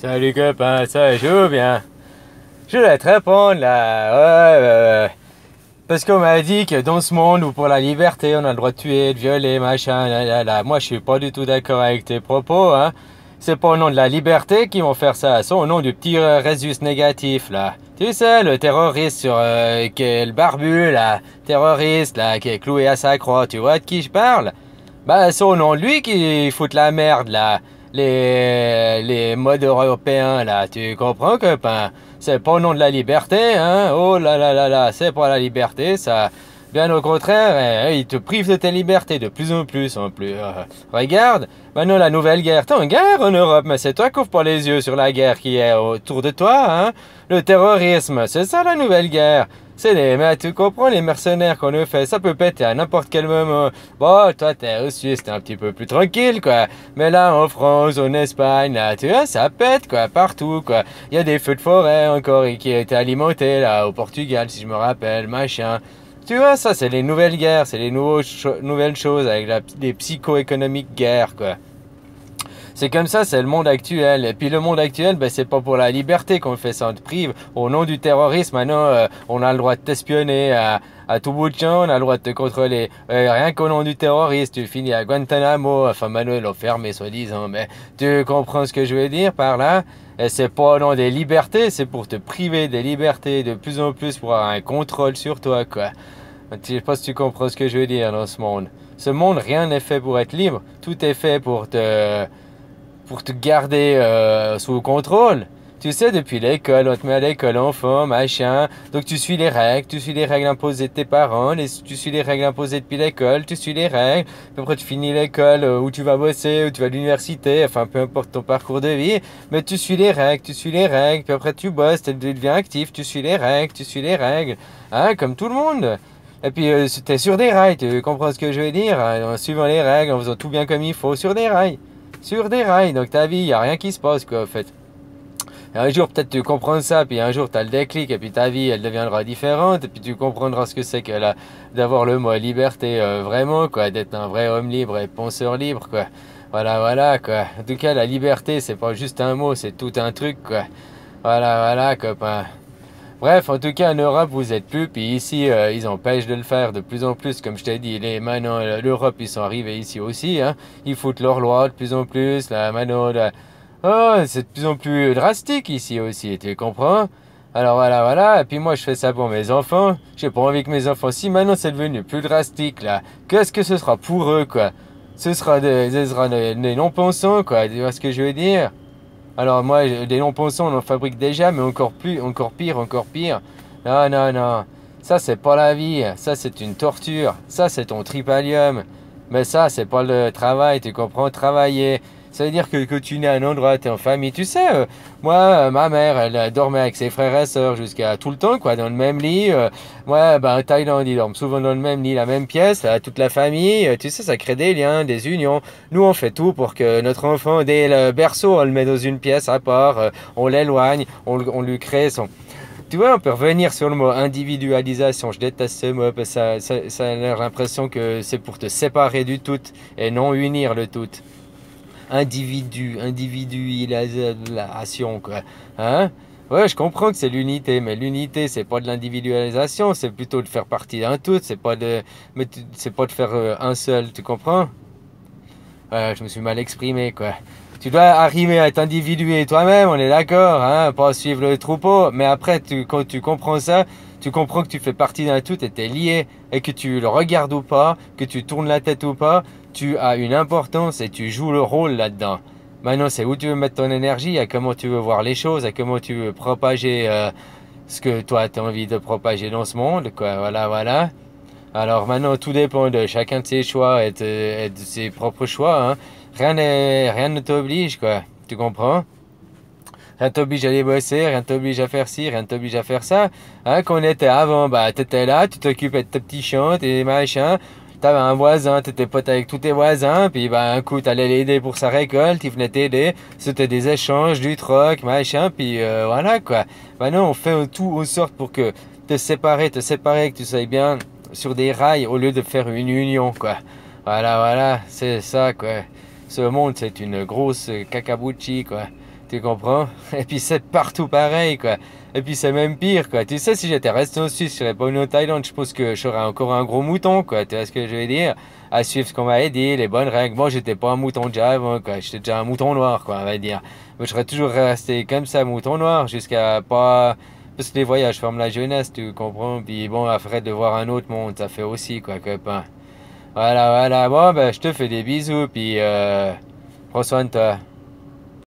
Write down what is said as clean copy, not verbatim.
Salut copain, ça joue bien. Je voulais te répondre là, parce qu'on m'a dit que dans ce monde où pour la liberté on a le droit de tuer, de violer, machin, là. Moi je suis pas du tout d'accord avec tes propos, hein. C'est pas au nom de la liberté qu'ils vont faire ça, c'est au nom du petit résus négatif là. Tu sais, le terroriste qui est le barbu là, terroriste là, qui est cloué à sa croix, tu vois de qui je parle? Bah c'est au nom de lui qu'ils foutent la merde là. Les modes européens là, tu comprends copain? C'est pas au nom de la liberté, hein? Oh là, c'est pas la liberté, ça. Bien au contraire, ils te privent de tes libertés de plus en plus en plus. Regarde, maintenant la nouvelle guerre. T'es en guerre en Europe, mais c'est toi qui ouvres pas les yeux sur la guerre qui est autour de toi, hein? Le terrorisme, c'est ça la nouvelle guerre. Mais tu comprends les mercenaires qu'on nous fait, ça peut péter à n'importe quel moment. Bon, toi t'es au Suisse, t'es un petit peu plus tranquille quoi. Mais là en France, en Espagne, là, tu vois, ça pète quoi, partout quoi. Il y a des feux de forêt encore et qui ont été alimentés là au Portugal si je me rappelle, machin. Tu vois, ça c'est les nouvelles guerres, c'est les nouvelles choses avec les psycho-économiques guerres quoi. C'est comme ça, c'est le monde actuel. Et puis le monde actuel, ben, c'est pas pour la liberté qu'on fait ça, on te prive. Au nom du terrorisme, maintenant, on a le droit de t'espionner à tout bout de champ, on a le droit de te contrôler. Rien qu'au nom du terrorisme, tu finis à Guantanamo, enfin Manuel l'a fermé soi-disant, mais tu comprends ce que je veux dire par là? Et c'est pas au nom des libertés, c'est pour te priver des libertés de plus en plus pour avoir un contrôle sur toi, quoi. Je sais pas si tu comprends ce que je veux dire dans ce monde. Ce monde, rien n'est fait pour être libre. Tout est fait pour te garder sous contrôle. Tu sais, depuis l'école, on te met à l'école enfant, machin. Donc tu suis les règles imposées de tes parents, tu suis les règles imposées depuis l'école, tu suis les règles. Puis après tu finis l'école où tu vas bosser, où tu vas à l'université, enfin peu importe ton parcours de vie. Mais tu suis les règles, tu suis les règles. Puis après tu bosses, tu deviens actif, tu suis les règles, tu suis les règles. Hein, comme tout le monde. Et puis t'es sur des rails, tu comprends ce que je veux dire? En suivant les règles, en faisant tout bien comme il faut, sur des rails. Sur des rails, donc ta vie, il n'y a rien qui se passe quoi en fait. Et un jour peut-être tu comprends ça, puis un jour tu as le déclic, et puis ta vie elle deviendra différente, et puis tu comprendras ce que c'est que d'avoir le mot liberté vraiment quoi, d'être un vrai homme libre et penseur libre quoi. Voilà quoi. En tout cas la liberté c'est pas juste un mot, c'est tout un truc quoi. Voilà copain. Bref, en tout cas, en Europe, vous êtes plus, puis ici, ils empêchent de le faire de plus en plus. Comme je t'ai dit, maintenant, l'Europe, ils sont arrivés ici aussi, hein. Ils foutent leurs lois de plus en plus, là, maintenant, là. Oh, c'est de plus en plus drastique ici aussi, tu comprends? Alors voilà, et puis moi, je fais ça pour mes enfants. J'ai pas envie que mes enfants, si maintenant c'est devenu plus drastique, là, qu'est-ce que ce sera pour eux, quoi? Ce sera des non-pensants, quoi, tu vois ce que je veux dire? Alors moi, des non-pensants, on en fabrique déjà, mais encore plus, encore pire. Non. Ça, c'est pas la vie. Ça, c'est une torture. Ça, c'est ton tripalium. Mais ça, c'est pas le travail, tu comprends? Travailler. Ça veut dire que tu n'es à un endroit, tu es en famille. Tu sais, moi, ma mère, elle dormait avec ses frères et sœurs jusqu'à tout le temps, quoi, dans le même lit. Moi, ben, en Thaïlande, ils dorment souvent dans le même lit, la même pièce, toute la famille. Tu sais, ça crée des liens, des unions. Nous, on fait tout pour que notre enfant, dès le berceau, on le met dans une pièce à part, on l'éloigne, on lui crée son... Tu vois, on peut revenir sur le mot individualisation. Je déteste ce mot parce que ça a l'impression que c'est pour te séparer du tout et non unir le tout. Individualisation, quoi. Hein? Ouais, je comprends que c'est l'unité, mais l'unité, c'est pas de l'individualisation, c'est plutôt de faire partie d'un tout, c'est pas de faire un seul, tu comprends? Ouais, je me suis mal exprimé, quoi. Tu dois arriver à t'individuer toi-même, on est d'accord, hein, pas suivre le troupeau, mais après, quand tu comprends ça, tu comprends que tu fais partie d'un tout et t'es lié, et que tu le regardes ou pas, que tu tournes la tête ou pas, tu as une importance et tu joues le rôle là-dedans. Maintenant, c'est où tu veux mettre ton énergie, à comment tu veux voir les choses, à comment tu veux propager ce que toi tu as envie de propager dans ce monde, quoi. Voilà. Alors maintenant, tout dépend de chacun de ses choix et de ses propres choix, hein. Rien ne t'oblige, quoi. Tu comprends? Rien ne t'oblige à aller bosser, rien ne t'oblige à faire ci, rien ne t'oblige à faire ça. Hein, quand on était avant, bah, t'étais là, tu t'occupais de tes petits chiens, tes machins. T'avais un voisin, t'étais pote avec tous tes voisins, puis bah, un coup, t'allais l'aider pour sa récolte, il venait t'aider. C'était des échanges, du troc, machin, puis voilà, quoi. Maintenant, on fait tout en sorte pour que te séparer, que tu sois bien sur des rails au lieu de faire une union, quoi. Voilà, c'est ça, quoi. Ce monde, c'est une grosse cacabuchi, quoi. Tu comprends? Et puis c'est partout pareil, quoi. Et puis c'est même pire, quoi. Tu sais, si j'étais resté en Suisse, je serais pas venu en Thaïlande, je pense que j'aurais encore un gros mouton, quoi. Tu vois ce que je veux dire? À suivre ce qu'on m'avait dit, les bonnes règles. Bon, j'étais pas un mouton déjà avant, quoi. J'étais déjà un mouton noir, quoi, on va dire. Mais je serais toujours resté comme ça, mouton noir, jusqu'à pas... Parce que les voyages forment la jeunesse, tu comprends? Puis bon, après de voir un autre monde, ça fait aussi, quoi, copain. Voilà, voilà. Bon, ben, je te fais des bisous, puis prends soin de toi.